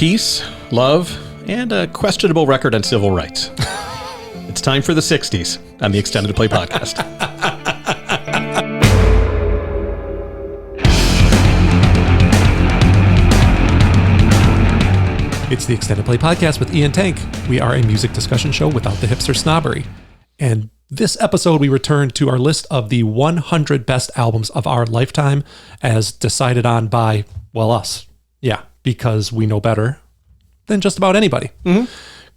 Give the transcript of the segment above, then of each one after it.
peace, love, and a questionable record on civil rights. It's time for the 60s on the Extended Play Podcast. It's the Extended Play Podcast with Ian Tank. We are a music discussion show without the hipster snobbery. And this episode, we return to our list of the 100 best albums of our lifetime as decided on by, well, us. Yeah, because we know better than just about anybody. Mm-hmm.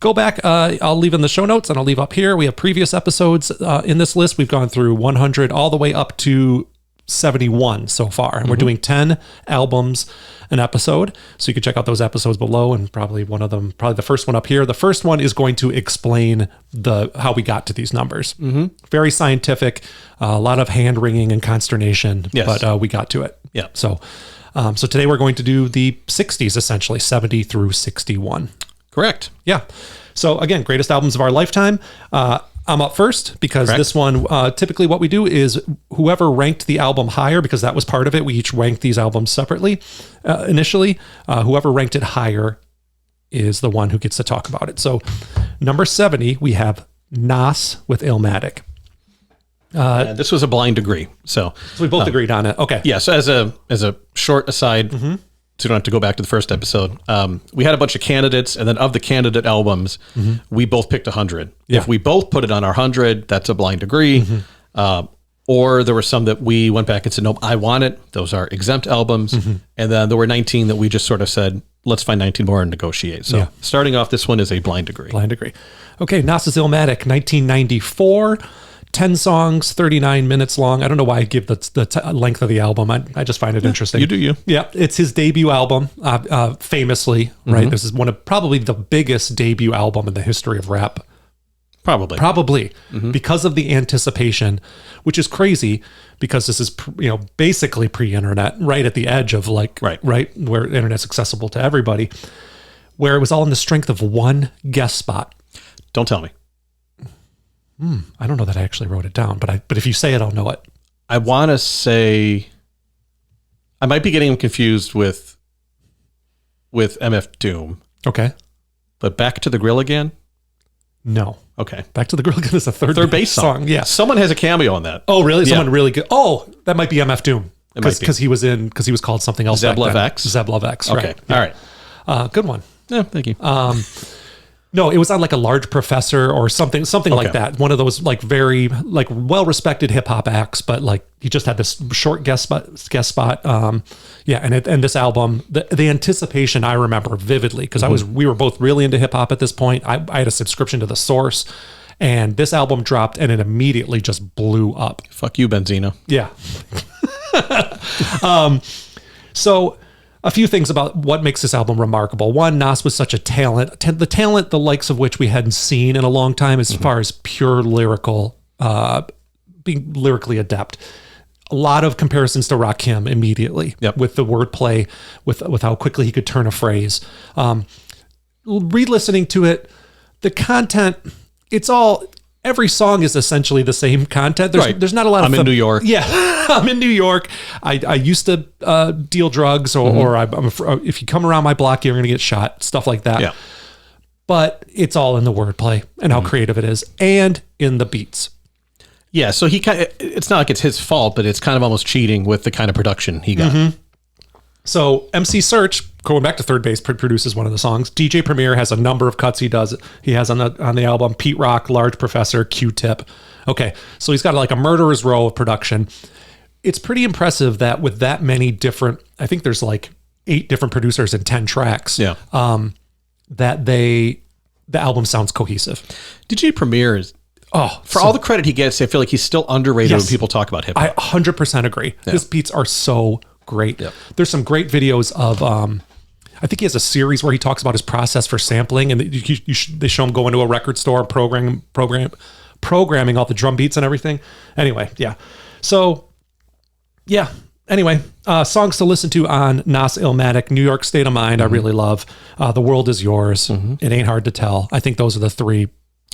Go back. I'll leave in the show notes and I'll leave up here. We have previous episodes in this list. We've gone through 100 all the way up to 71 so far. And we're doing 10 albums an episode. So you can check out those episodes below, and probably one of them, probably the first one up here. The first one is going to explain how we got to these numbers. Mm-hmm. Very scientific, a lot of hand wringing and consternation, yes. But we got to it. Yeah. So today we're going to do the 60s, essentially 70 through 61. Correct. Yeah. So again, greatest albums of our lifetime. I'm up first because Correct. This one, typically what we do is whoever ranked the album higher, because that was part of it. We each ranked these albums separately initially. Whoever ranked it higher is the one who gets to talk about it. So number 70, we have Nas with Illmatic. This was a blind degree. So we both agreed on it. Okay. Yeah. So as a short aside, so you don't have to go back to the first episode. We had a bunch of candidates, and then of the candidate albums, we both picked 100. Yeah. If we both put it on our 100, that's a blind degree. Or there were some that we went back and said, nope, I want it. Those are exempt albums. And then there were 19 that we just sort of said, let's find 19 more and negotiate. So starting off, this one is a blind degree. Blind degree. Okay, Nas's Illmatic, 1994. 10 songs, 39 minutes long. I don't know why I give the length of the album. I just find it interesting. You do you. Yeah, it's his debut album, famously, right? This is one of probably the biggest debut album in the history of rap. Probably. Because of the anticipation, which is crazy because this is, basically pre-internet, right at the edge of right where internet's accessible to everybody, where it was all in the strength of one guest spot. Don't tell me. I don't know that I actually wrote it down, but if you say it, I'll know it. I want to say, I might be getting him confused with MF Doom. Okay. But Back to the Grill Again? No. Okay. Back to the Grill Again is a third bass song. Yeah. Someone has a cameo on that. Oh, really? Someone really good. Oh, that might be MF Doom. Because he was called something else. Zeblev X? Zeblev X. Okay. Right. Yeah. All right. Good one. Yeah. Thank you. No, it was on like a Large Professor or something like that. One of those very well-respected hip hop acts, but he just had this short guest spot. And this album, the anticipation I remember vividly because we were both really into hip hop at this point. I had a subscription to The Source, and this album dropped and it immediately just blew up. Fuck you, Benzino. Yeah. So a few things about what makes this album remarkable. One, Nas was such a talent, the likes of which we hadn't seen in a long time as far as pure lyrical, being lyrically adept. A lot of comparisons to Rakim immediately with the wordplay, with how quickly he could turn a phrase. Re-listening to it, the content, every song is essentially the same content. There's not a lot of... I'm in New York. Yeah, I'm in New York. I used to deal drugs or if you come around my block, you're going to get shot, stuff like that. Yeah. But it's all in the wordplay and how creative it is and in the beats. Yeah, so it's not like it's his fault, but it's kind of almost cheating with the kind of production he got. So MC Search, going back to third base, produces one of the songs. DJ Premier has a number of cuts he does. He has on the album Pete Rock, Large Professor, Q-Tip. Okay, so he's got a murderer's row of production. It's pretty impressive that with that many different, I think there's 8 different producers and 10 tracks. Yeah. That the album sounds cohesive. DJ Premier is... For all the credit he gets, I feel like he's still underrated when people talk about hip hop. I 100% agree. Yeah. His beats are so great. Yep. There's some great videos of, I think he has a series where he talks about his process for sampling, and they show him going to a record store and programming all the drum beats and everything. Anyway, yeah. So, yeah. Anyway, songs to listen to on Nas Illmatic, New York State of Mind, I really love. The World Is Yours, It Ain't Hard to Tell. I think those are the 3.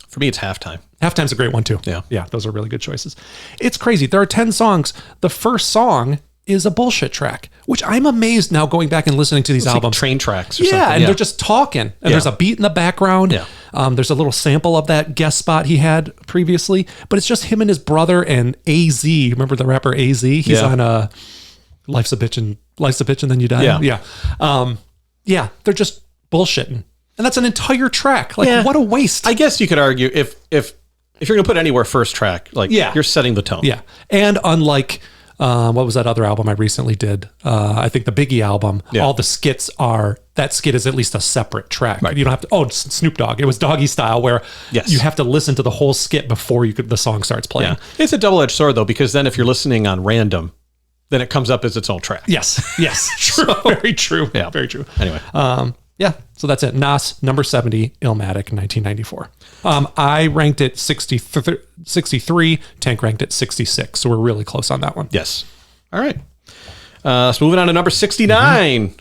For me, it's Halftime. Halftime's a great one too. Yeah. Yeah, those are really good choices. It's crazy. There are 10 songs. The first song is a bullshit track, which I'm amazed now going back and listening to these albums. Like train tracks or yeah, something. and they're just talking. And there's a beat in the background. Yeah. There's a little sample of that guest spot he had previously, but it's just him and his brother and AZ. Remember the rapper AZ? He's on Life's a Bitch and Then You Die. Yeah. They're just bullshitting. And that's an entire track. Like, what a waste. I guess you could argue if you're going to put anywhere first track, like you're setting the tone. Yeah. And unlike, what was that other album I recently did? I think the Biggie album, all the skits that skit is at least a separate track. Right. You don't have to, it's Snoop Dogg. It was Doggy Style where you have to listen to the whole skit before the song starts playing. Yeah. It's a double-edged sword though, because then if you're listening on random, then it comes up as its own track. Yes. True. Very true. Yeah. Very true. Anyway. Yeah, so that's it. Nas, number 70, Illmatic, 1994. I ranked it 63. Tank ranked it 66. So we're really close on that one. Yes. All right. So moving on to number 69.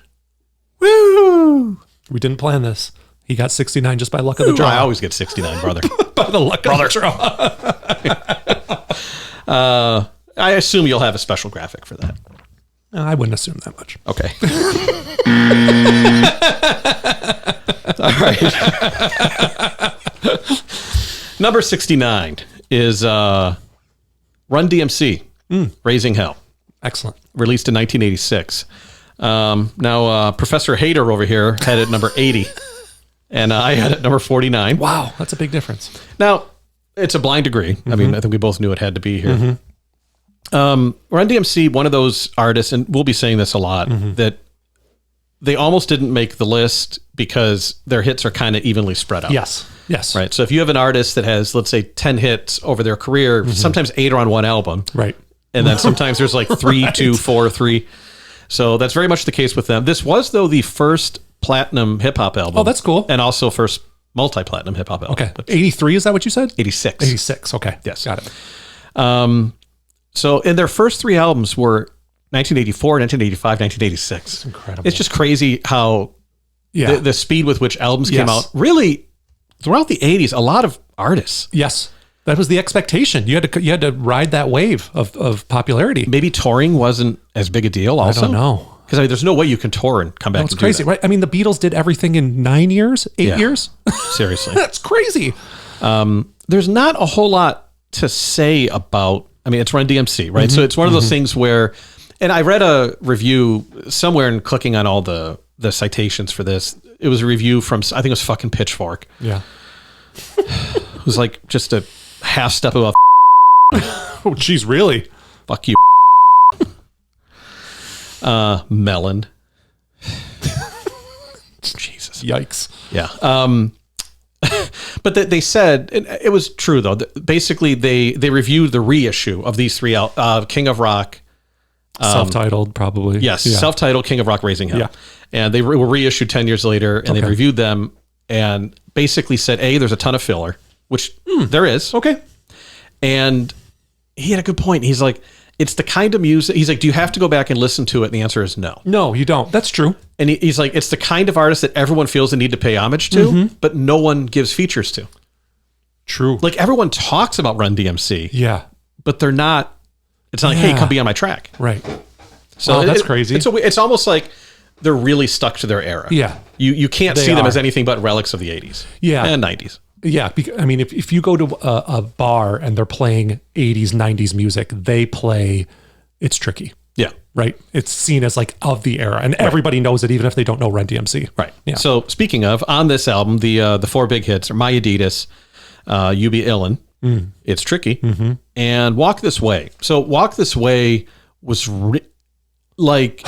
Woo! We didn't plan this. He got 69 just by luck of the draw. I always get 69, brother. By the luck of the draw. I assume you'll have a special graphic for that. I wouldn't assume that much. Okay. All right. Number 69 is Run DMC, Raising Hell. Excellent. Released in 1986. Now, Professor Hader over here had it number 80, and I had it number 49. Wow, that's a big difference. Now, it's a blind degree. I mean, I think we both knew it had to be here. Run DMC, one of those artists, and we'll be saying this a lot, that they almost didn't make the list because their hits are kind of evenly spread out. Yes. Right. So if you have an artist that has, let's say, 10 hits over their career, sometimes 8 are on one album. Right. And then sometimes there's like 3, 2, 4, 3. So that's very much the case with them. This was, though, the first platinum hip hop album. Oh, that's cool. And also first multi-platinum hip hop album. Okay. 83, is that what you said? 86. 86. Okay. Yes. Got it. So in their first 3 albums were 1984, 1985, 1986. That's incredible. It's just crazy how the speed with which albums came out. Really, throughout the 80s, a lot of artists. Yes. That was the expectation. You had to ride that wave of popularity. Maybe touring wasn't as big a deal also. I don't know. Because there's no way you can tour and come back and crazy, do that. Right? I mean, the Beatles did everything in 9 years, 8 years. Seriously. That's crazy. There's not a whole lot to say about, I mean, it's Run DMC, right? So it's one of those things where, and I read a review somewhere and clicking on all the citations for this. It was a review from, I think it was fucking Pitchfork. Yeah. It was like just a half step above. Oh, geez, really? Fuck you. Melon. Jesus. Yikes. Yeah. But they said, and it was true though, basically they reviewed the reissue of these 3, King of Rock. Self-titled, probably. Yes, self-titled King of Rock, Raising Hell. Yeah. And they were reissued 10 years later, and they reviewed them and basically said, A, there's a ton of filler, which there is. Okay. And he had a good point. He's like, it's the kind of music, he's like, do you have to go back and listen to it? And the answer is no. No, you don't. That's true. And he's like, it's the kind of artist that everyone feels the need to pay homage to, but no one gives features to. True. Like everyone talks about Run DMC. Yeah. But they're not, it's not like, hey, come be on my track. Right. So that's crazy. It's almost like they're really stuck to their era. Yeah. You can't see them as anything but relics of the 80s. Yeah. And 90s. Yeah. I mean, if you go to a bar and they're playing 80s, 90s music, they play It's Tricky. Yeah. Right. It's seen as like of the era, and everybody knows it, even if they don't know Run DMC. Right. Yeah. So speaking of, on this album, the 4 big hits are My Adidas, You Be Illin', It's Tricky, and Walk This Way. So Walk This Way was like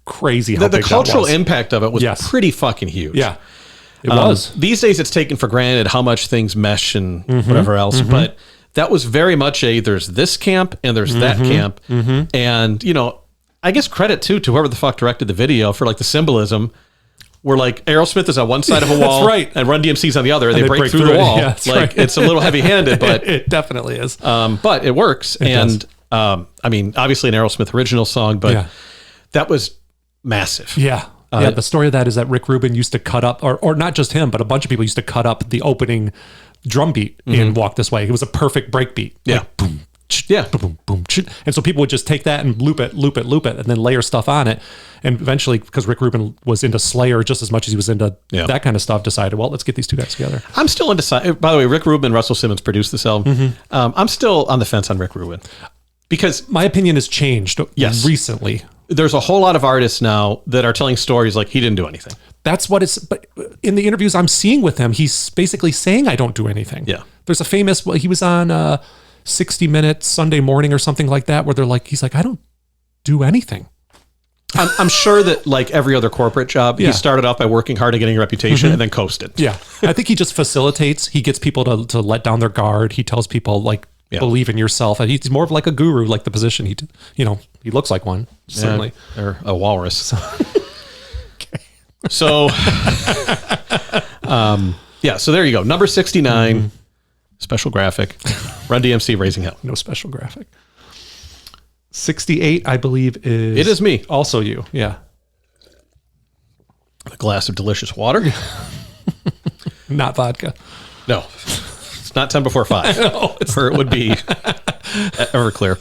crazy how the big cultural that was. impact of it was pretty fucking huge. Yeah. It was. These days it's taken for granted how much things mesh and whatever else, but that was very much there's this camp and there's that camp. And, you know, I guess credit too to whoever the fuck directed the video for like the symbolism where like Aerosmith is on one side of a wall and Run DMC's on the other, and they break through the wall. Yeah, it's a little heavy handed, but it definitely is. But it works. It does. I mean, obviously an Aerosmith original song, but that was massive. Yeah. The story of that is that Rick Rubin used to cut up, or not just him, but a bunch of people used to cut up the opening drum beat in Walk This Way. It was a perfect break beat. Yeah. Like, boom, Yeah. boom, boom, and so people would just take that and loop it, and then layer stuff on it. And eventually, because Rick Rubin was into Slayer just as much as he was into that kind of stuff, decided, well, let's get these two guys together. I'm still undecided. By the way, Rick Rubin and Russell Simmons produced this album. I'm still on the fence on Rick Rubin because my opinion has changed recently. There's a whole lot of artists now that are telling stories like he didn't do anything. That's what it's, but in the interviews I'm seeing with him, he's basically saying I don't do anything. Yeah. There's a famous, he was on 60 Minutes Sunday Morning or something like that, where he's like, I don't do anything. I'm sure that like every other corporate job, he started off by working hard and getting a reputation and then coasted. Yeah. I think he just facilitates. He gets people to let down their guard. He tells people like, believe in yourself. And he's more of like a guru, like the position he looks like one, certainly. Or a walrus. So, so there you go. Number 69, special graphic, Run DMC, Raising Hell. No special graphic. 68, I believe It is me. Also you. Yeah. A glass of delicious water. Not vodka. No, it's not 10 before 5. No, or it would be Everclear.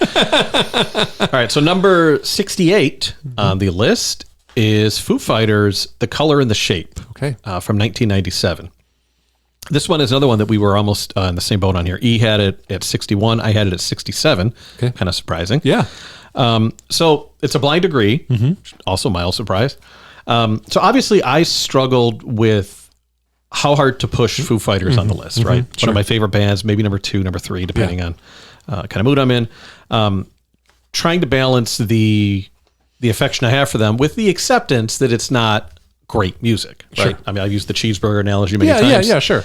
All right. So number 68 on the list is Foo Fighters, The Color and the Shape. Okay. From 1997. This one is another one that we were almost in the same boat on here. E had it at 61. I had it at 67. Okay. Kind of surprising. Yeah. So it's a blind degree. Also mild surprise. So obviously I struggled with how hard to push Foo Fighters on the list, right? One of my favorite bands, maybe number 2, number 3, depending on kind of mood I'm in. Trying to balance the affection I have for them with the acceptance that it's not great music, right? Sure. I mean, I've used the cheeseburger analogy many times. Yeah, sure.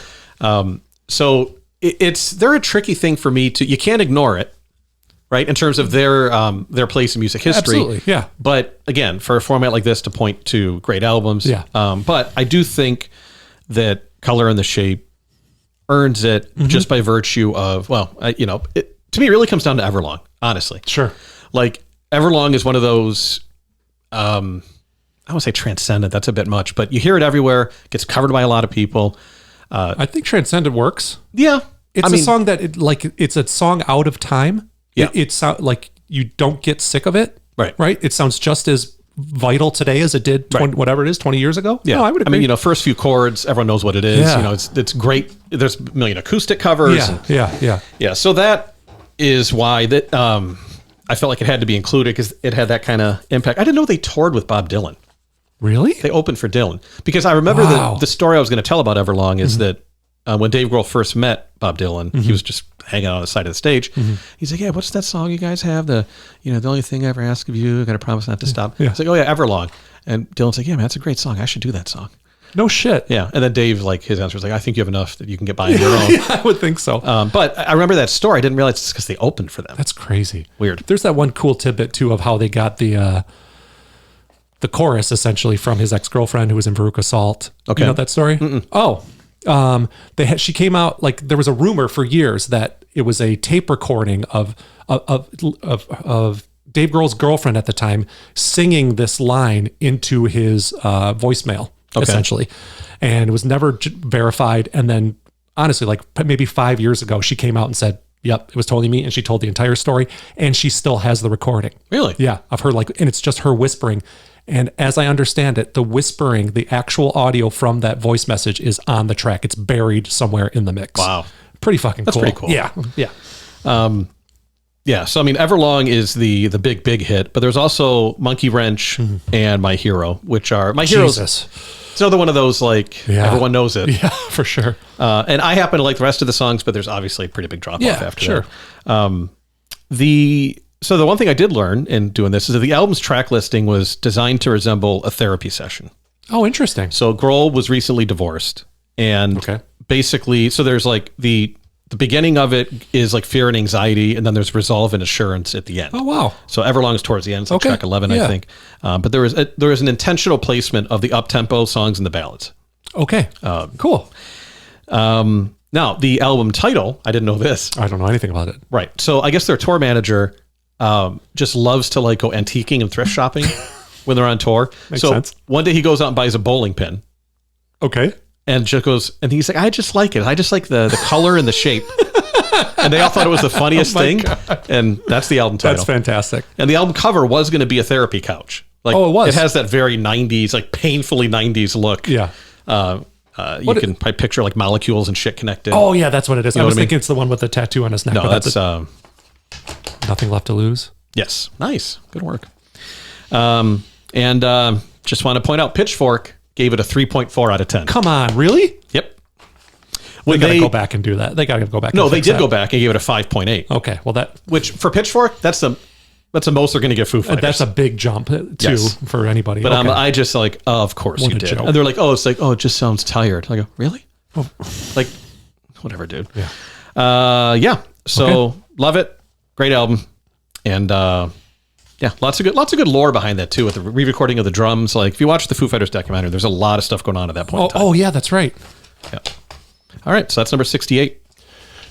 So they're a tricky thing for me you can't ignore it, right? In terms of their place in music history. Absolutely, yeah. But again, for a format like this to point to great albums. Yeah. But I do think that Color and the Shape earns it just by virtue of, to me, it really comes down to Everlong, honestly. Sure. Like Everlong is one of those, I would say transcendent. That's a bit much, but you hear it everywhere. Gets covered by a lot of people. I think Transcendent works. Yeah, it's a song that it's a song out of time. Yeah, it's like you don't get sick of it. Right. Right. It sounds just as vital today as it did 20 years ago. Yeah, no, I would agree. I mean, first few chords, everyone knows what it is. Yeah. It's great. There's a million acoustic covers. Yeah. So that is why that I felt like it had to be included because it had that kind of impact. I didn't know they toured with Bob Dylan. Really? They opened for Dylan because I remember the story I was going to tell about Everlong is that when Dave Grohl first met Bob Dylan, he was just hanging out on the side of the stage. He's like, "Yeah, what's that song you guys have? The only thing I ever ask of you, I got to promise not to stop." Yeah. It's like, "Oh yeah, Everlong." And Dylan's like, "Yeah, man, that's a great song. I should do that song." No shit. Yeah. And then Dave, his answer was like, "I think you have enough that you can get by on your own." Yeah, I would think so. But I remember that story. I didn't realize it's because they opened for them. That's crazy. Weird. There's that one cool tidbit too of how they got the chorus essentially from his ex-girlfriend who was in Veruca Salt. Okay. You know that story? Oh, she came out, like there was a rumor for years that it was a tape recording of Dave Grohl's girlfriend at the time singing this line into his voicemail, essentially, and it was never verified. And then honestly, like maybe 5 years ago, she came out and said, "Yep, it was totally me," and she told the entire story, and she still has the recording. Really? Yeah, of her and it's just her whispering. And as I understand it, the whispering, the actual audio from that voice message is on the track. It's buried somewhere in the mix. Wow. Pretty fucking cool. That's pretty cool. Yeah. Yeah. So, I mean, Everlong is the big hit, but there's also Monkey Wrench and My Hero, which are My Heroes. It's another one of those, everyone knows it. Yeah, for sure. And I happen to like the rest of the songs, but there's obviously a pretty big drop off after that. So the one thing I did learn in doing this is that the album's track listing was designed to resemble a therapy session. Oh, interesting. So Grohl was recently divorced, and basically, so there's like the beginning of it is like fear and anxiety, and then there's resolve and assurance at the end. Oh, wow. So Everlong is towards the end. It's like track 11, I think. But there was an intentional placement of the up-tempo songs and the ballads. Okay. Cool. Now, the album title, I didn't know this. I don't know anything about it. Right. So I guess their tour manager just loves to go antiquing and thrift shopping when they're on tour. Makes sense. One day he goes out and buys a bowling pin. Okay. And just goes, and he's like, "I just like it. I just like the color and the shape." And they all thought it was the funniest thing. God. And that's the album title. That's fantastic. And the album cover was going to be a therapy couch. Like, it was. It has that very 90s, like painfully 90s look. Yeah. You can probably picture like molecules and shit connected. Oh, yeah, that's what it is. I was thinking mean? it's the one with the tattoo on his neck. No, that's... Nothing Left to Lose. Yes. Nice. Good work. Just want to point out, Pitchfork gave it a 3.4 out of 10. Come on, really? Yep. They got to go back and do that. They got to go back. No, and they fix did that. go back and gave it a 5.8. Okay, well which for Pitchfork, that's the most they're going to give Foo Fighters. that's a big jump too Yes. for anybody. But okay. I just like, of course What you a did. joke. And they're like, it just sounds tired. I go, really? Oh. Like, whatever, dude. Yeah. So Okay. love it. Great album. And lots of good lore behind that too, with the re-recording of the drums. Like if you watch the Foo Fighters documentary, there's a lot of stuff going on at that point in time. Oh, yeah, that's right. Yeah. All right, so that's number 68.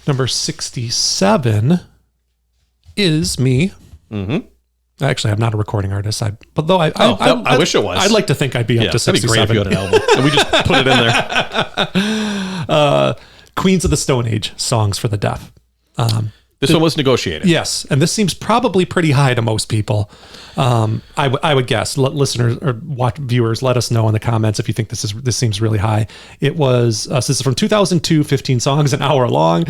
Number 67 is me. Mm-hmm. Actually, I'm not a recording artist. I wish it was. I'd like to think I'd be up to that'd be 67. great if you had an album. And we just put it in there. Queens of the Stone Age, Songs for the Deaf. This one was negotiated. Yes, and this seems probably pretty high to most people. I would guess. Listeners or viewers, let us know in the comments if you think this seems really high. It was this is from 2002, 15 songs, an hour long.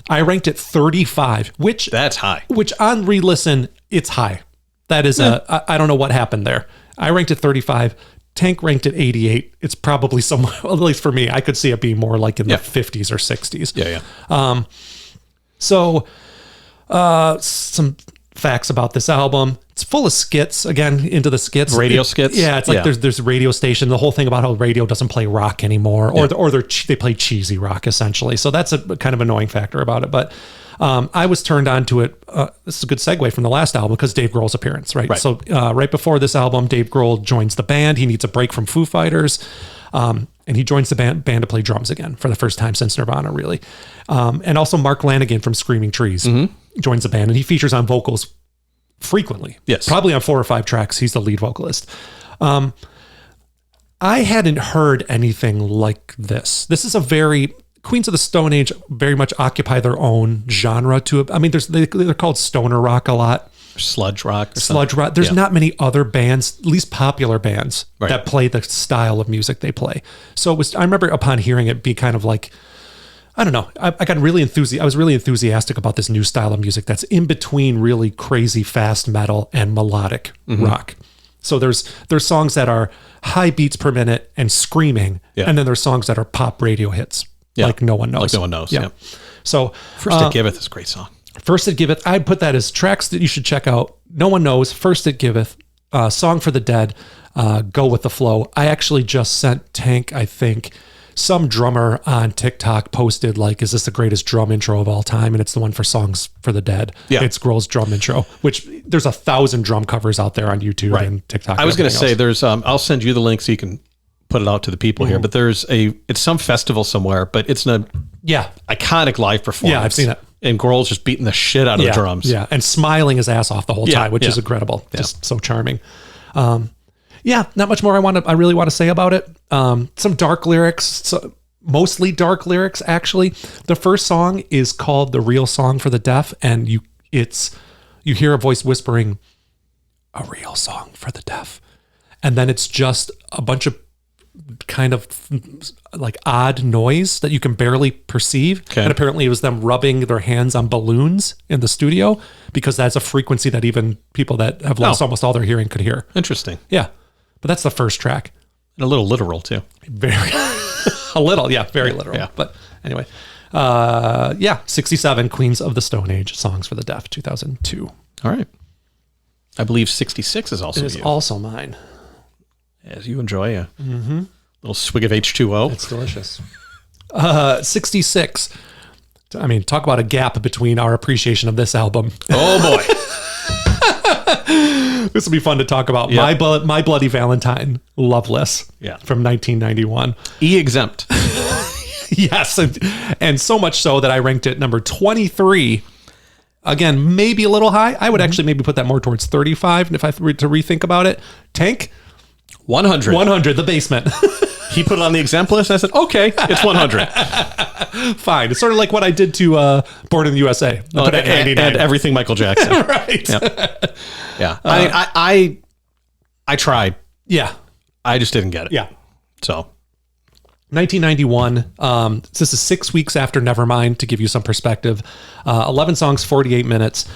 I ranked it 35, which That's high. Which on re-listen, it's high. That is I don't know what happened there. I ranked it 35. Tank ranked it 88. It's probably somewhere, at least for me, I could see it being more like in the 50s or 60s. Yeah. So, some facts about this album. It's full of skits, again, into the skits. Radio skits? Yeah, it's like there's a radio station. The whole thing about how radio doesn't play rock anymore, or they play cheesy rock, essentially. So that's a kind of annoying factor about it. But I was turned on to it. This is a good segue from the last album because Dave Grohl's appearance, right? So right before this album, Dave Grohl joins the band. He needs a break from Foo Fighters. And he joins the band to play drums again for the first time since Nirvana, really. And also Mark Lanigan from Screaming Trees joins the band, and he features on vocals frequently. Yes. Probably on 4 or 5 tracks. He's the lead vocalist. I hadn't heard anything like this. This is a Queens of the Stone Age very much occupy their own genre to it. I mean, they're called stoner rock a lot. Sludge rock. Sludge rock. There's not many other bands, at least popular bands, that play the style of music they play. So I remember upon hearing it be kind of like, I don't know. I got really I was really enthusiastic about this new style of music that's in between really crazy fast metal and melodic rock. So there's songs that are high beats per minute and screaming, and then there's songs that are pop radio hits, like No One Knows. Like No One Knows. Yeah. So First It Giveth is a great song. First It Giveth, I'd put that as tracks that you should check out. No One Knows, First It Giveth, Song for the Dead, Go With the Flow. I actually just sent Tank, I think, some drummer on TikTok posted like, is this the greatest drum intro of all time? And it's the one for Songs for the Dead. Yeah. It's Grohl's drum intro, which there's 1,000 drum covers out there on YouTube and TikTok. I was going to say there's, I'll send you the link so you can put it out to the people here, but it's some festival somewhere, but it's an iconic live performance. Yeah, I've seen it. And Grohl's just beating the shit out of the drums. Yeah, and smiling his ass off the whole time, which is incredible. Just so charming. Not much more I really want to say about it. Some dark lyrics, mostly dark lyrics, actually. The first song is called The Real Song for the Deaf, and you hear a voice whispering, a real song for the deaf. And then it's just a bunch of kind of like odd noise that you can barely perceive. Okay. And apparently it was them rubbing their hands on balloons in the studio because that's a frequency that even people that have lost almost all their hearing could hear. Interesting. Yeah. But that's the first track. And a little literal too. Very, very literal. Yeah. But anyway, 67 Queens of the Stone Age, Songs for the Deaf, 2002. All right. I believe 66 is also It is also mine. As you enjoy a little swig of H2O. It's delicious. 66. I mean, talk about a gap between our appreciation of this album. Oh, boy. This will be fun to talk about. Yep. My Bloody Valentine, Loveless, from 1991. E-exempt. Yes, and so much so that I ranked it number 23. Again, maybe a little high. I would actually maybe put that more towards 35 if I were to rethink about it. Tank? 100. 100, The Basement. He put it on the exempt list. I said, okay, it's 100. Fine. It's sort of like what I did to Born in the USA. And everything Michael Jackson. Right. Yep. Yeah. I tried. Yeah. I just didn't get it. Yeah. So 1991. This is 6 weeks after Nevermind, to give you some perspective. 11 songs, 48 minutes.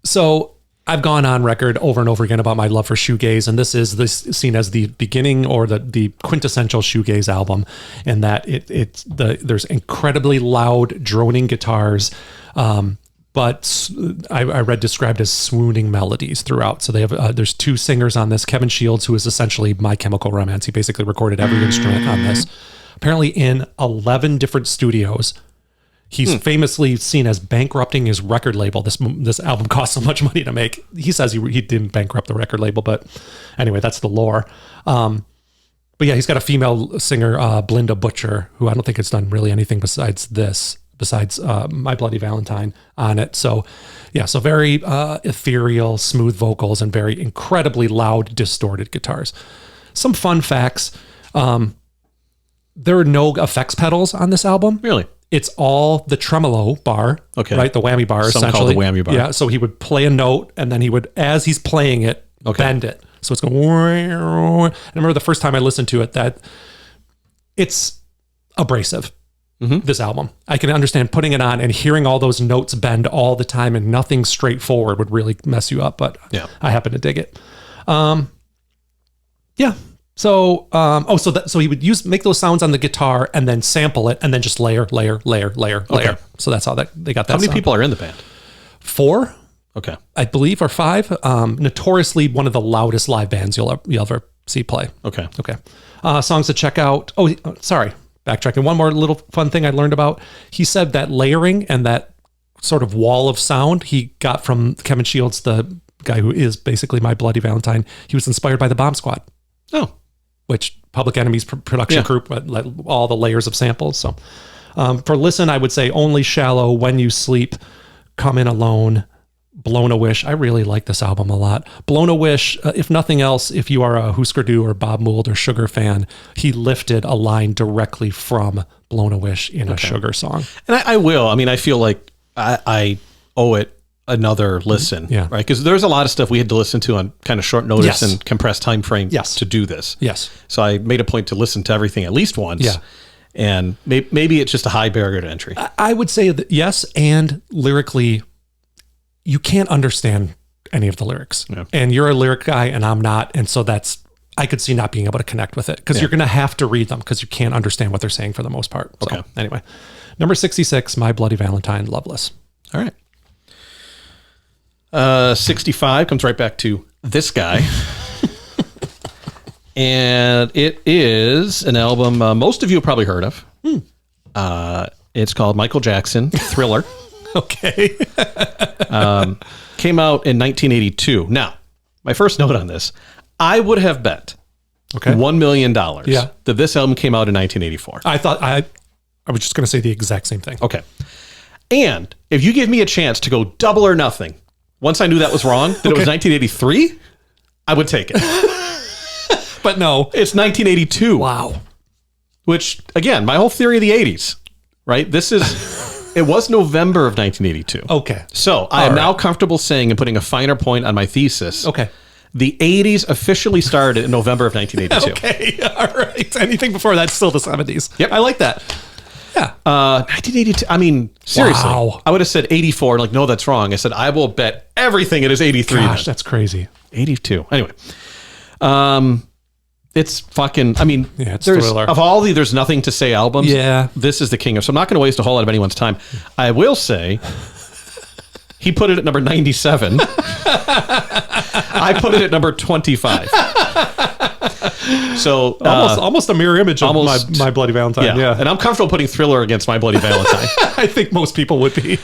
So I've gone on record over and over again about my love for shoegaze, and this is seen as the beginning or the quintessential shoegaze album, in that there's incredibly loud droning guitars, but I read described as swooning melodies throughout. So they have there's two singers on this. Kevin Shields, who is essentially My Chemical Romance. He basically recorded every instrument on this. Apparently in 11 different studios. He's famously seen as bankrupting his record label. This album cost so much money to make. He says he didn't bankrupt the record label, but anyway, that's the lore. But yeah, he's got a female singer, Blinda Butcher, who I don't think has done really anything besides My Bloody Valentine on it. So yeah, so very ethereal, smooth vocals and very incredibly loud, distorted guitars. Some fun facts. There are no effects pedals on this album. Really? It's all the tremolo bar, okay, right? The whammy bar, Some essentially. call the whammy bar. Yeah, so he would play a note, and then he would, as he's playing it, bend it. So it's going. And I remember the first time I listened to it, that it's abrasive. This album, I can understand putting it on and hearing all those notes bend all the time, and nothing straightforward would really mess you up. But yeah, I happen to dig it. Yeah. So, so he would make those sounds on the guitar and then sample it and then just layer. Okay. So that's how they got that. How many sound. people are in the band? 4. Okay. I believe, or 5. Notoriously one of the loudest live bands you'll ever see play. Okay. Songs to check out. Oh, sorry. Backtracking. One more little fun thing I learned about. He said that layering and that sort of wall of sound he got from Kevin Shields, the guy who is basically My Bloody Valentine. He was inspired by the Bomb Squad. Oh. Which Public Enemy's production group, all the layers of samples. So for listen, I would say Only Shallow, When You Sleep, Come In Alone, Blown a Wish. I really like this album a lot. Blown a Wish, if nothing else, if you are a Husker Du or Bob Mould or Sugar fan, he lifted a line directly from Blown a Wish in a Sugar song. And I will. I mean, I feel like I owe it another listen, right? Because there's a lot of stuff we had to listen to on kind of short notice and compressed time frame to do this. Yes. So I made a point to listen to everything at least once. Yeah. And maybe it's just a high barrier to entry. I would say that yes, and lyrically, you can't understand any of the lyrics. Yeah. And you're a lyric guy and I'm not, and so I could see not being able to connect with it, because you're going to have to read them because you can't understand what they're saying for the most part. So, okay. Anyway, number 66, My Bloody Valentine, Loveless. All right. 65 comes right back to this guy. And it is an album most of you have probably heard of. It's called Michael Jackson, Thriller. Okay. Came out in 1982. Now, my first note on this, I would have bet $1 million that this album came out in 1984. I thought I was just going to say the exact same thing. Okay. And if you give me a chance to go double or nothing, once I knew that was wrong, that it was 1983, I would take it. But no. It's 1982. Wow. Which, again, my whole theory of the 80s, right? It was November of 1982. Okay. So I am now comfortable saying and putting a finer point on my thesis. Okay. The 80s officially started in November of 1982. Okay. All right. Anything before that's still the 70s. Yep. I like that. Yeah. 1982. I mean, seriously. Wow. I would have said 84. Like, no, that's wrong. I said, I will bet everything it is 83. Gosh, that's crazy. 82. Anyway. It's fucking, I mean, it's Thriller. Of all the There's Nothing to Say albums, this is the king of, so I'm not going to waste a whole lot of anyone's time. I will say, he put it at number 97. I put it at number 25. So almost a mirror image of my Bloody Valentine. Yeah. And I'm comfortable putting Thriller against My Bloody Valentine. I think most people would be.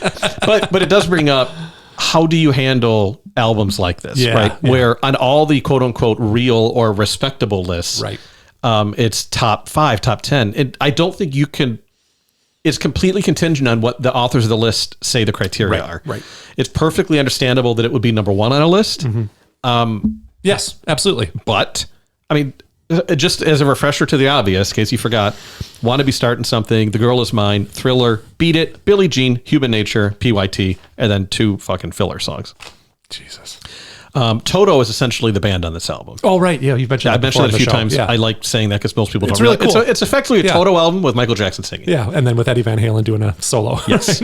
but it does bring up, how do you handle albums like this, right? Yeah. Where on all the quote unquote real or respectable lists, right? It's top 5, top 10. I don't think you can. It's completely contingent on what the authors of the list say the criteria are. Right. It's perfectly understandable that it would be number 1 on a list. Mm-hmm. Yes, absolutely. But I mean, just as a refresher to the obvious, in case you forgot, Want to Be Starting Something, The Girl Is Mine, Thriller, Beat It, Billie Jean, Human Nature, PYT, and then 2 fucking filler songs. Jesus. Toto is essentially the band on this album. Oh, right. Yeah, you've mentioned I've mentioned it a few times. Yeah. I like saying that because most people don't really cool. It's effectively a Toto album with Michael Jackson singing. Yeah, and then with Eddie Van Halen doing a solo. Yes.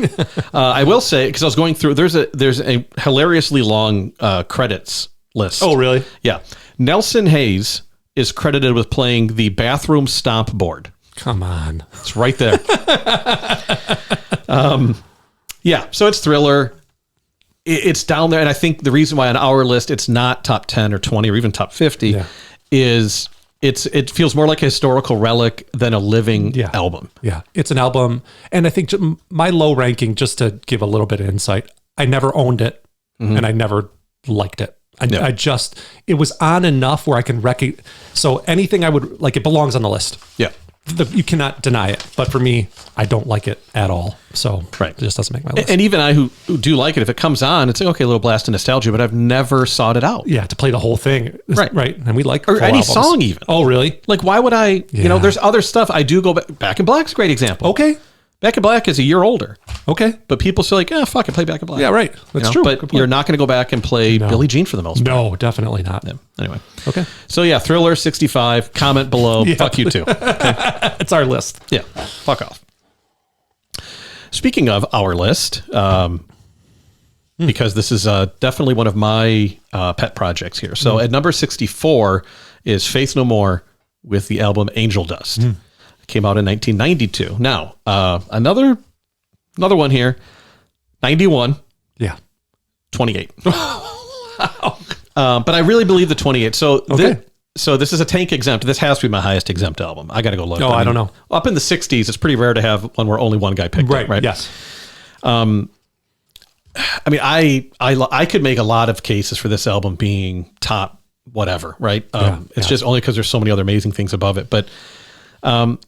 I will say, because I was going through, there's a hilariously long credits list. Oh, really? Yeah. Nelson Hayes is credited with playing the bathroom stomp board. Come on. It's right there. Yeah, so it's Thriller. It's down there, and I think the reason why on our list it's not top 10 or 20 or even top 50 is it feels more like a historical relic than a living album. Yeah, it's an album, and I think my low ranking, just to give a little bit of insight, I never owned it, and I never liked it. I just, it was on enough where I can recognize, so anything I would, like, it belongs on the list. Yeah. You cannot deny it, but for me, I don't like it at all. So it just doesn't make my list. And even I who do like it, if it comes on, it's like, okay, a little blast of nostalgia, but I've never sought it out. Yeah, to play the whole thing. Right. And we like or any albums. song even. Oh, really? Like, why would I, you know, there's other stuff I do go back. Back in Black's a great example. Okay. Back in Black is a year older. Okay. But people still like, fuck it, play Back in Black. Yeah, right. That's true. But you're not going to go back and play Billie Jean for the most part. No, definitely not. Yeah. Anyway. Okay. So yeah, Thriller 65, comment below. Fuck you too. Okay. It's our list. Yeah. Fuck off. Speaking of our list, because this is definitely one of my pet projects here. So at number 64 is Faith No More with the album Angel Dust. Came out in 1992. Now, another one here, 91. Yeah. 28. But I really believe the 28. So, this is a Tank exempt. This has to be my highest exempt album. I got to go look. I don't know. Up in the 60s, it's pretty rare to have one where only one guy picked it, right? Yes. I mean, I could make a lot of cases for this album being top whatever, right? It's just only because there's so many other amazing things above it. But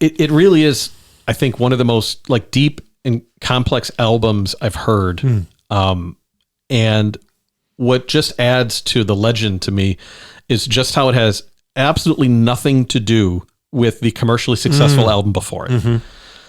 it really is, I think, one of the most like deep and complex albums I've heard. And what just adds to the legend to me is just how it has absolutely nothing to do with the commercially successful album before it.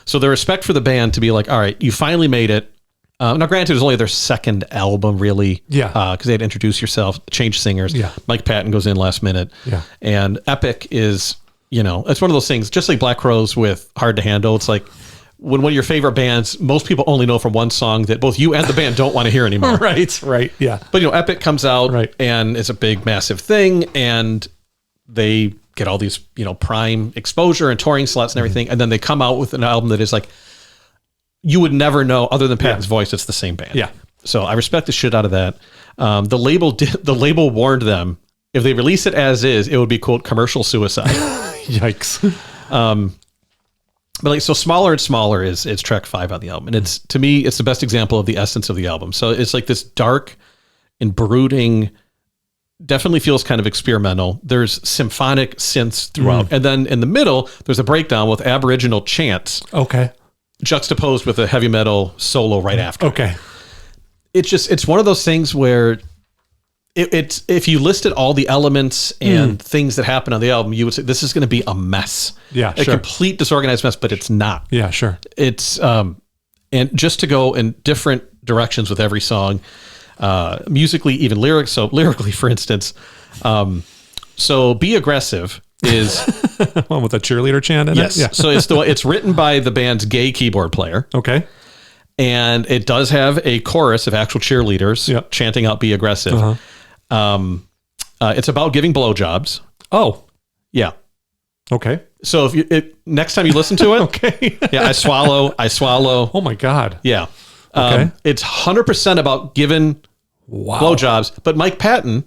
So the respect for the band to be like, all right, you finally made it. Now, granted, it was only their second album, really. Yeah. Because they had Introduce Yourself, change singers. Yeah. Mike Patton goes in last minute. Yeah. And Epic is, you know, it's one of those things, just like Black Crowes with Hard to Handle. It's like when one of your favorite bands, most people only know from one song that both you and the band don't want to hear anymore. Right. Yeah. But, you know, Epic comes out and it's a big, massive thing. And they get all these, you know, prime exposure and touring slots and everything. And then they come out with an album that is like, you would never know, other than Patton's voice, it's the same band. Yeah. So I respect the shit out of that. The label warned them, if they release it as is, it would be, quote, commercial suicide. Yikes. But like, so Smaller and Smaller is track 5 on the album. And it's, to me, it's the best example of the essence of the album. So it's like this dark and brooding, definitely feels kind of experimental. There's symphonic synths throughout. And then in the middle, there's a breakdown with Aboriginal chants. Okay. Juxtaposed with a heavy metal solo right after. Okay. It's one of those things where it's if you listed all the elements and things that happen on the album, you would say this is going to be a mess. Yeah, a complete disorganized mess, but it's not. Yeah, sure. It's and just to go in different directions with every song, musically, even lyrics. So lyrically, for instance, so Be Aggressive is one with a cheerleader chant in it. Yeah. So it's written by the band's gay keyboard player. Okay. And it does have a chorus of actual cheerleaders chanting out Be Aggressive. It's about giving blowjobs. Oh. Yeah. Okay. So if next time you listen to it, okay. Yeah, I swallow. Oh my God. Yeah. Okay. It's 100% about giving blowjobs, but Mike Patton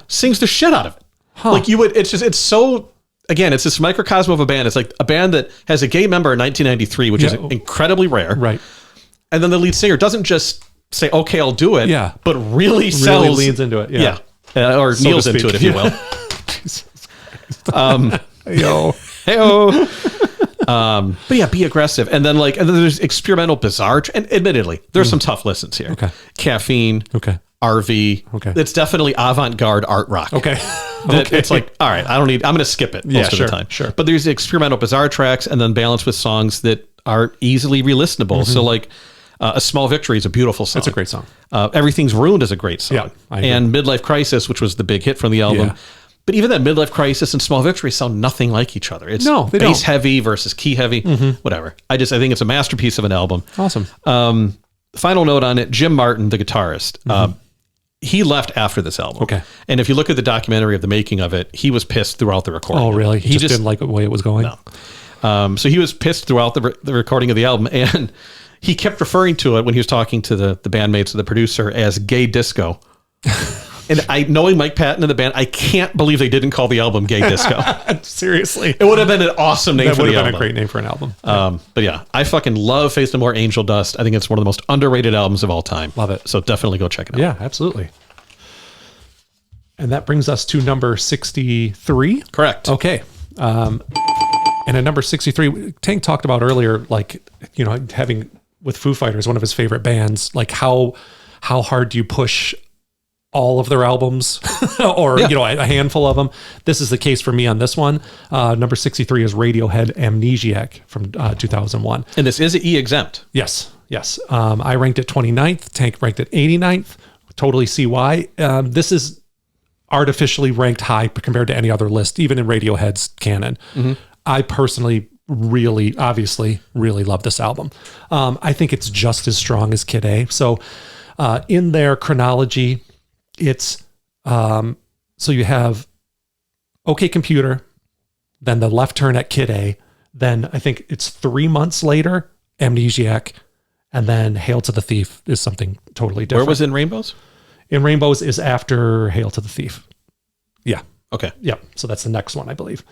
sings the shit out of it. Huh. Like it's so, again, it's this microcosm of a band. It's like a band that has a gay member in 1993, which is incredibly rare. Right. And then the lead singer doesn't just say, okay, I'll do it. Yeah. But really leans into it. Yeah. Or so kneels into it, if you will. Jesus Christ. Hey-o. But yeah, Be Aggressive. And then there's experimental bizarre. And admittedly, there's some tough listens here. Okay. Caffeine. Okay. RV. Okay. It's definitely avant-garde art rock. Okay. It's like, all right, I'm going to skip it most of the time. Sure. But there's experimental bizarre tracks and then balanced with songs that are easily re-listenable. So like A Small Victory is a beautiful song. It's a great song. Everything's Ruined is a great song. Yeah, I agree. And Midlife Crisis, which was the big hit from the album. Yeah. But even that Midlife Crisis and Small Victory sound nothing like each other. It's No, they bass don't. heavy versus key heavy, whatever. I think it's a masterpiece of an album. Awesome. Final note on it, Jim Martin, the guitarist, he left after this album. Okay. And if you look at the documentary of the making of it, he was pissed throughout the recording. Oh, really? He just didn't like the way it was going? No. So he was pissed throughout the recording of the album, and he kept referring to it when he was talking to the bandmates of the producer as gay disco. And knowing Mike Patton and the band, I can't believe they didn't call the album Gay Disco. Seriously. It would have been an awesome name for the album. That would have been a great name for an album. But yeah, I fucking love Face No More, Angel Dust. I think it's one of the most underrated albums of all time. Love it. So definitely go check it out. Yeah, absolutely. And that brings us to number 63. Correct. Okay. And at number 63, Tank talked about earlier, like, you know, having with Foo Fighters, one of his favorite bands, like how hard do you push all of their albums or, you know, a handful of them. This is the case for me on this one. Number 63 is Radiohead Amnesiac from 2001. And this is E exempt. Yes. I ranked it 29th. Tank ranked it 89th. Totally see why. This is artificially ranked high compared to any other list, even in Radiohead's canon. I personally obviously really love this album. I think it's just as strong as Kid A. So in their chronology, it's so you have OK Computer, then the left turn at Kid A, then I think it's 3 months later, Amnesiac, and then Hail to the Thief is something totally different. Where was In Rainbows? In Rainbows is after Hail to the Thief. Yeah. Okay. Yeah. So that's the next one, I believe.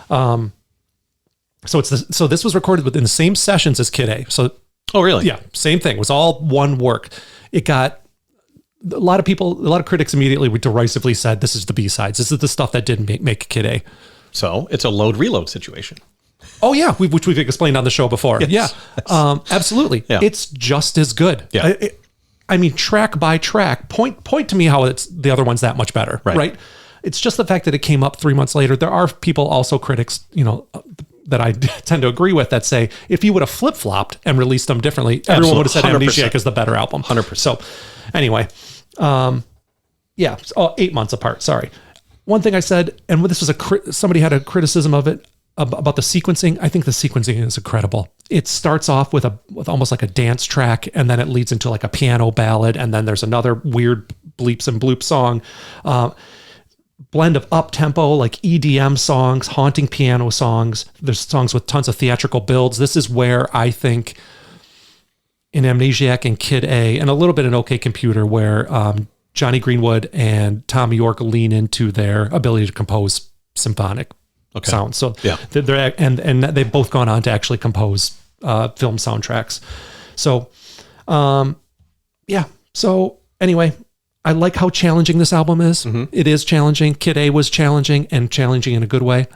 So this was recorded within the same sessions as Kid A. So oh, really? Yeah, same thing. It was all one work. It got a lot of critics immediately derisively said, this is the B-sides. This is the stuff that didn't make Kid A. So it's a load reload situation. Oh yeah, which we've explained on the show before. Yes. Yeah, absolutely. Yeah. It's just as good. Yeah. I mean, track by track, point to me how it's the other one's that much better. Right. It's just the fact that it came up 3 months later. There are people, also critics, you know, that I tend to agree with, that say if you would have flip-flopped and released them differently, everyone would have said 100%. Amnesiac is the better album. 100%. So anyway, 8 months apart. Sorry. One thing I said, and this was somebody had a criticism of it about the sequencing. I think the sequencing is incredible. It starts off with almost like a dance track, and then it leads into like a piano ballad, and then there's another weird bleeps and bloop song. Blend of up-tempo, like EDM songs, haunting piano songs. There's songs with tons of theatrical builds. This is where I think in Amnesiac and Kid A, and a little bit in OK Computer, where Johnny Greenwood and Tom York lean into their ability to compose symphonic sounds. So they're and they've both gone on to actually compose film soundtracks. So So anyway, I like how challenging this album is. It is challenging. Kid A was challenging, and challenging in a good way.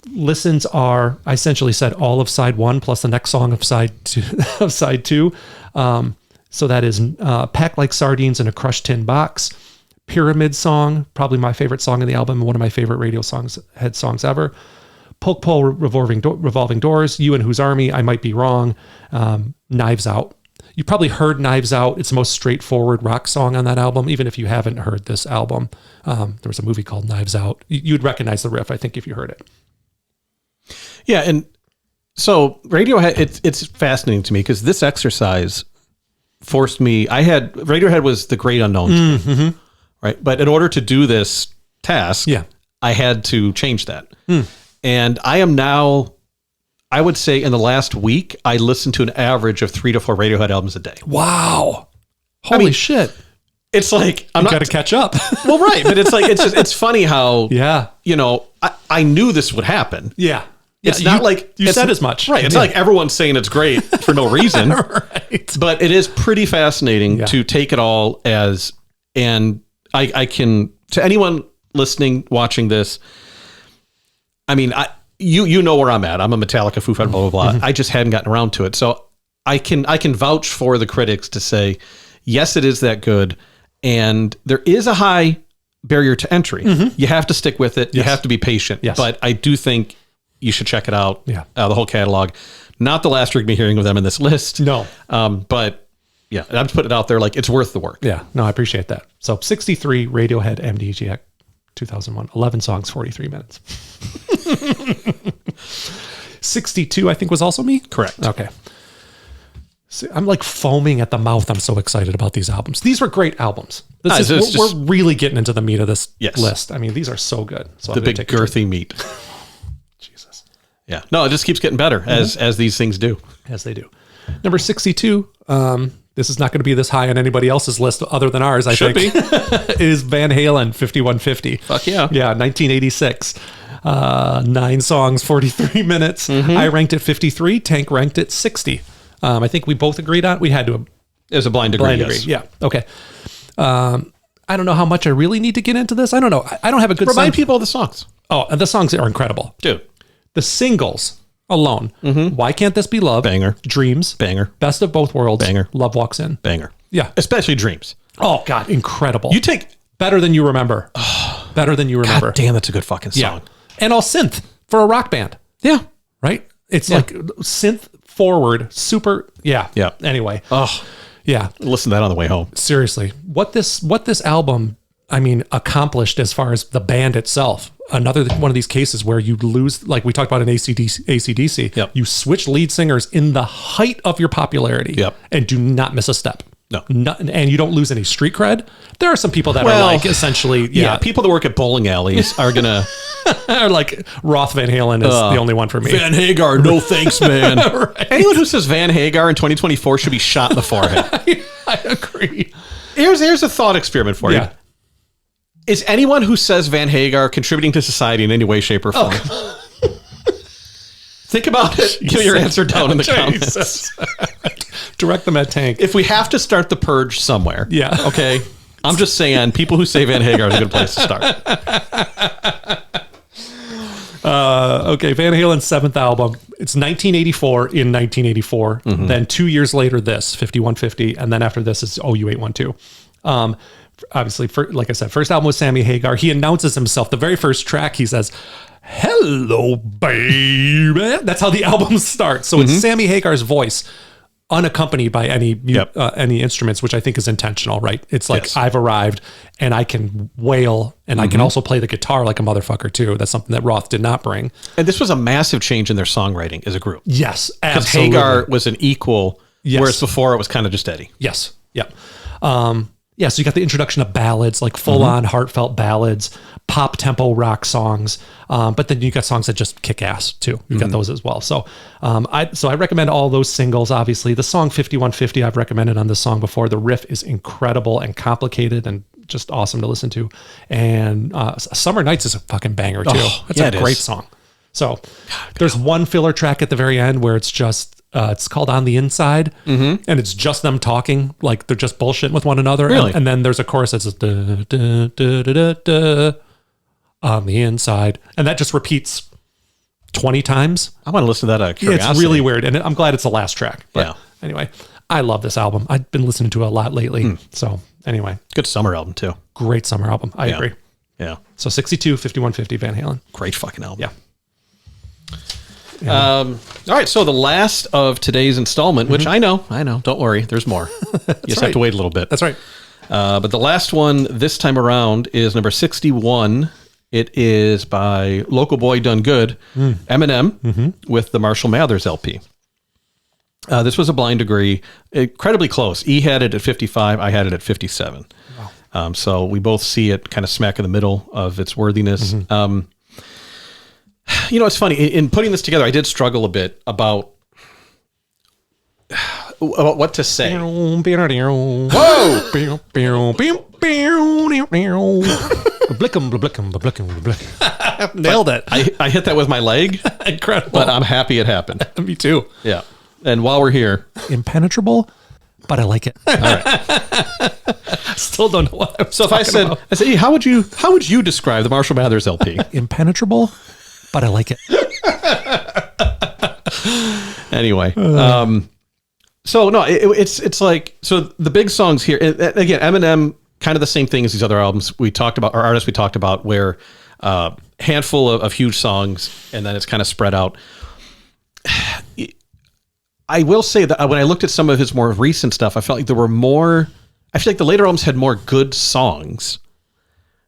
Listens are, I essentially said, all of side one plus the next song of side two. So that is Packed Like Sardines in a Crushed Tin Box. Pyramid Song, probably my favorite song in the album, and one of my favorite Radiohead songs ever. Polk Pole Revolving Doors, You and Whose Army, I Might Be Wrong. Knives Out. You probably heard Knives Out. It's the most straightforward rock song on that album, even if you haven't heard this album. There was a movie called Knives Out. You'd recognize the riff, I think, if you heard it. Yeah, and so Radiohead, it's fascinating to me because this exercise forced me. Radiohead was the great unknown to me, right? But in order to do this task, I had to change that. And I am now, I would say in the last week, I listened to an average of 3 to 4 Radiohead albums a day. Wow. Holy shit. It's like, I'm got to catch up. Well, right. But it's like, it's funny how, yeah, you know, I knew this would happen. Yeah. It's not like you said as much. Right. It's not like everyone's saying it's great for no reason. Right. But it is pretty fascinating to take it all as, and I can, to anyone listening, watching this, I mean, you know where I'm at. I'm a Metallica, Foo Fighters, blah, blah, blah. I just hadn't gotten around to it. So I can vouch for the critics to say, yes, it is that good. And there is a high barrier to entry. You have to stick with it. You have to be patient. Yes. But I do think you should check it out. Yeah. The whole catalog. Not the last we're going to be hearing of them in this list. No. But yeah, I'm just putting it out there like it's worth the work. Yeah. No, I appreciate that. So 63, Radiohead, MDGX, 2001. 11 songs, 43 minutes. 62, I think, was also me? Correct. Okay. See, I'm like foaming at the mouth. I'm so excited about these albums. These were great albums. We're really getting into the meat of this list. I mean, these are so good. So the big girthy meat. Jesus. Yeah. No, it just keeps getting better as these things do. As they do. Number 62. This is not going to be this high on anybody else's list other than ours, I think. Is Van Halen 5150. Fuck yeah. Yeah, 1986. 9 songs, 43 minutes. I ranked it 53. Tank ranked it 60. I think we both agreed on it. We had to. It was a blind degree. Yes. Yeah. Okay. I don't know how much I really need to get into this. I don't know. I don't have a good Remind people of the songs. Oh, and the songs are incredible. Dude. The singles alone. Why Can't This Be Love? Banger. Dreams. Banger. Best of Both Worlds. Banger. Love Walks In. Banger. Yeah. Especially Dreams. Oh, God. Incredible. You take... Better Than You Remember. Better Than You Remember. God damn, that's a good fucking song. Yeah. And all synth for a rock band. Yeah. Right? It's like synth forward, super. Yeah. Yeah. Anyway. Oh, yeah. Listen to that on the way home. Seriously. What this album, I mean, accomplished as far as the band itself. Another one of these cases where you lose, like we talked about in AC/DC. Yep. You switch lead singers in the height of your popularity. Yep. And do not miss a step. No. And you don't lose any street cred. There are some people that are like essentially, people that work at bowling alleys are going to... are like Roth Van Halen is the only one for me. Van Hagar, no thanks, man. Right. Anyone who says Van Hagar in 2024 should be shot in the forehead. I agree. Here's a thought experiment for you. Is anyone who says Van Hagar contributing to society in any way, shape, or form? Think about it. Give your answer down in the comments. Direct them at Tank. If we have to start the purge somewhere. Yeah. Okay. I'm just saying, people who say Van Hagar is a good place to start. Okay, Van Halen's 7th album. It's 1984 in 1984. Then 2 years later, this, 5150. And then after this is OU812. Obviously, like I said, first album was Sammy Hagar. He announces himself. The very first track, he says, "Hello, baby." That's how the album starts. So it's Sammy Hagar's voice, unaccompanied by any instruments, which I think is intentional, right? It's like, I've arrived and I can wail and I can also play the guitar like a motherfucker too. That's something that Roth did not bring. And this was a massive change in their songwriting as a group. Yes, because absolutely. Hagar was an equal, whereas before it was kind of just Eddie. Yes. Yeah. So you got the introduction of ballads, like full-on heartfelt ballads, pop tempo rock songs, but then you got songs that just kick ass too. You've got those as well. So, I recommend all those singles. Obviously, the song 5150 I've recommended on this song before. The riff is incredible and complicated and just awesome to listen to. And Summer Nights is a fucking banger too. It's a great song. So there's one filler track at the very end where it's just. It's called On the Inside, and it's just them talking, like they're just bullshitting with one another. Really? And then there's a chorus that's da, da, da, da, da, on the inside, and that just repeats 20 times. I want to listen to that out of curiosity. It's really weird, and I'm glad it's the last track. But yeah. Anyway, I love this album. I've been listening to it a lot lately. So anyway, good summer album too. Great summer album. I agree. Yeah. So 62, 5150 Van Halen. Great fucking album. Yeah. All right, so the last of today's installment, which I know, don't worry, there's more. You just have to wait a little bit. That's right. But the last one this time around is number 61. It is by Local Boy Done Good, Eminem, with the Marshall Mathers LP. This was a blind degree, incredibly close. E had it at 55, I had it at 57. Wow. So we both see it kind of smack in the middle of its worthiness. You know, it's funny, in putting this together, I did struggle a bit about what to say. Whoa! Nailed it. I hit that with my leg. Incredible. But I'm happy it happened. Me too. Yeah. And while we're here. Impenetrable, but I like it. All right. Still don't know what I was So if I said, hey, how would you describe the Marshall Mathers LP? Impenetrable, but I like it. Anyway, so no, it's like, so the big songs here, again, Eminem kind of the same thing as these other albums we talked about, or artists we talked about, where handful of huge songs, and then it's kind of spread out. I will say that when I looked at some of his more recent stuff, I felt like there were more. I feel like the later albums had more good songs,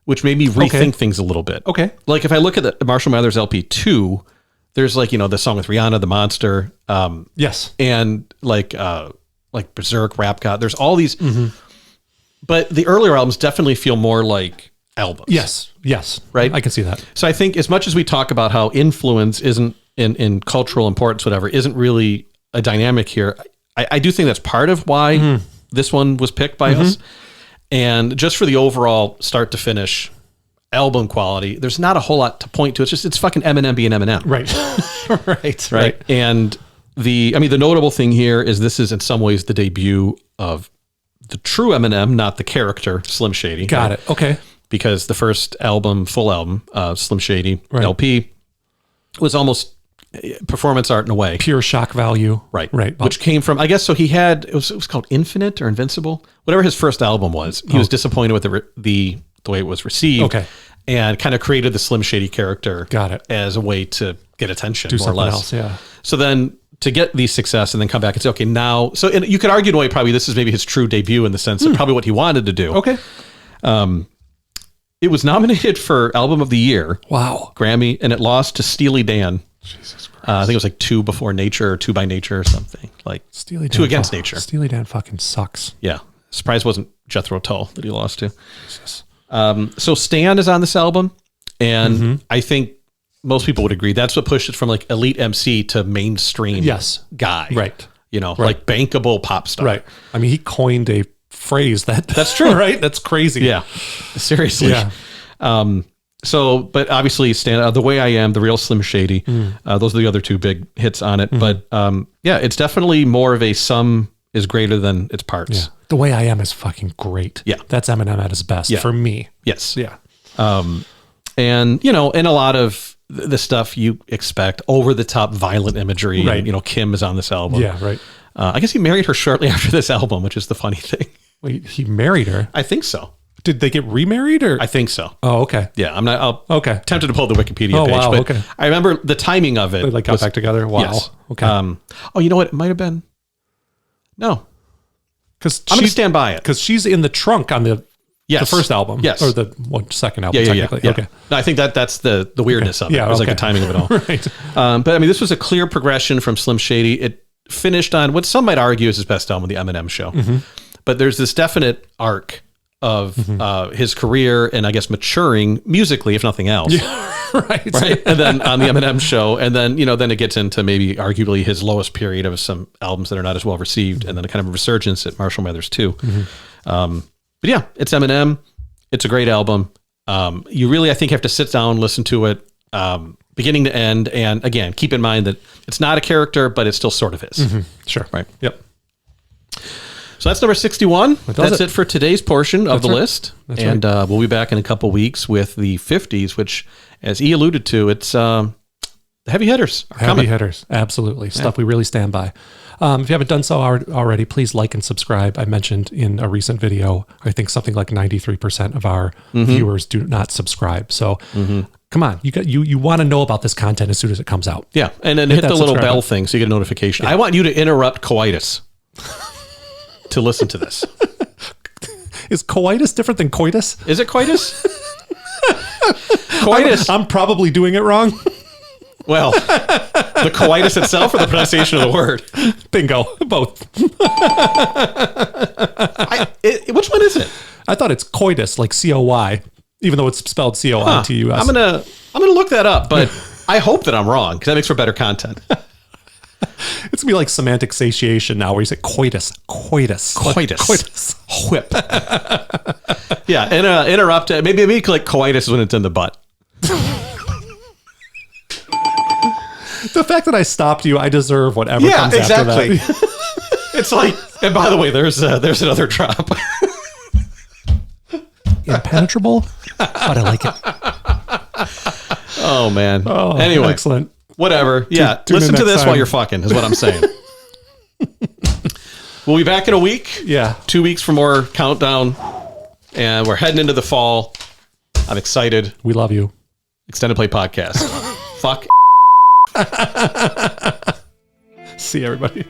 which made me rethink things a little bit. Okay. Like if I look at the Marshall Mathers LP 2, there's like, the song with Rihanna, The Monster. Yes. And like Berserk, Rap God. There's all these, but the earlier albums definitely feel more like albums. Yes. Right? I can see that. So I think as much as we talk about how influence isn't in cultural importance, whatever, isn't really a dynamic here, I do think that's part of why this one was picked by us. And just for the overall start to finish album quality, there's not a whole lot to point to. It's fucking Eminem being Eminem. Right. Right. And the notable thing here is this is in some ways the debut of the true Eminem, not the character Slim Shady. Got it. Okay. Because the first album, full album, Slim Shady LP, was almost performance art in a way. Pure shock value. Right. Right. Which came from, I guess, so he had, it was called Infinite or Invincible. Whatever his first album was, he was disappointed with the way it was received. Okay. And kind of created the Slim Shady character. Got it. As a way to get attention, Do more or something less. else, yeah. So then to get the success and then come back and say, okay, now, so and you could argue in a way probably this is maybe his true debut in the sense of probably what he wanted to do. Okay. It was nominated for Album of the Year. Wow. Grammy, and it lost to Steely Dan. Jesus Christ. I think it was like 2 Before Nature or 2 by Nature or something. Like Steely Dan 2 Against Nature. Steely Dan fucking sucks. Yeah. Surprise wasn't Jethro Tull that he lost to. Jesus. So Stan is on this album, and I think most people would agree that's what pushed it from like elite MC to mainstream guy. Right. Like bankable pop star. Right. I mean, he coined a phrase that's true. Right? That's crazy. Yeah. Seriously. Yeah. So, but obviously Stan, The Way I Am, The Real Slim Shady, those are the other 2 big hits on it. But yeah, it's definitely more of a sum is greater than its parts. Yeah. The Way I Am is fucking great. Yeah. That's Eminem at his best for me. Yes. Yeah. And, and a lot of the stuff you expect, over the top violent imagery. Right. And, Kim is on this album. Yeah, right. I guess he married her shortly after this album, which is the funny thing. Wait, he married her? I think so. Did they get remarried or? I think so. Oh, okay. Yeah, I'm not. Okay. Tempted to pull the Wikipedia page. Wow, but okay. I remember the timing of it. They got back together? Wow. Yes. Okay. Oh, you know what? It might have been. No. Because I'm going to stand by it. Because she's in the trunk on the first album. Yes. Or the second album, Yeah. technically. Okay. No, I think that's the weirdness of it. Yeah, It was like the timing of it all. Right. But I mean, this was a clear progression from Slim Shady. It finished on what some might argue is his best album, The Eminem Show. But there's this definite arc of his career and I guess maturing musically, if nothing else. Yeah. Right. And then on the Eminem Show, and then then it gets into maybe arguably his lowest period of some albums that are not as well received, and then a kind of a resurgence at Marshall Mathers too. But yeah, it's Eminem. It's a great album. You really, I think, have to sit down, listen to it, beginning to end, and again, keep in mind that it's not a character, but it still sort of is. Sure. Right. Yep. So that's number 61. That's it for today's portion of the right. list. And we'll be back in a couple weeks with the 50s, which, as E alluded to, it's the heavy hitters are coming. Heavy hitters. Absolutely. Stuff we really stand by. If you haven't done so already, please like and subscribe. I mentioned in a recent video, I think something like 93% of our viewers do not subscribe. So come on, you want to know about this content as soon as it comes out. Yeah. And then hit the little bell thing so you get a notification. Yeah. I want you to interrupt coitus to listen to this. Is coitus different than coitus? Is it coitus? Coitus. I'm probably doing it wrong. Well, the coitus itself or the pronunciation of the word? Bingo. Both. Which one is it? I thought it's coitus, like COY, even though it's spelled COITUS. I'm gonna look that up, but I hope that I'm wrong because that makes for better content. It's gonna be like semantic satiation now, where you say coitus. Whip. Yeah, interrupt. Maybe like coitus is when it's in the butt. The fact that I stopped you, I deserve whatever comes after that. It's like, and by the way, there's another drop. Impenetrable, but I like it. Oh man. Oh, anyway, excellent. Whatever. Yeah, listen to this while you're fucking is what I'm saying. We'll be back in a week. Yeah. 2 weeks for more countdown And we're heading into the fall. I'm excited. We love you. Extended Play Podcast. Fuck. See you, everybody.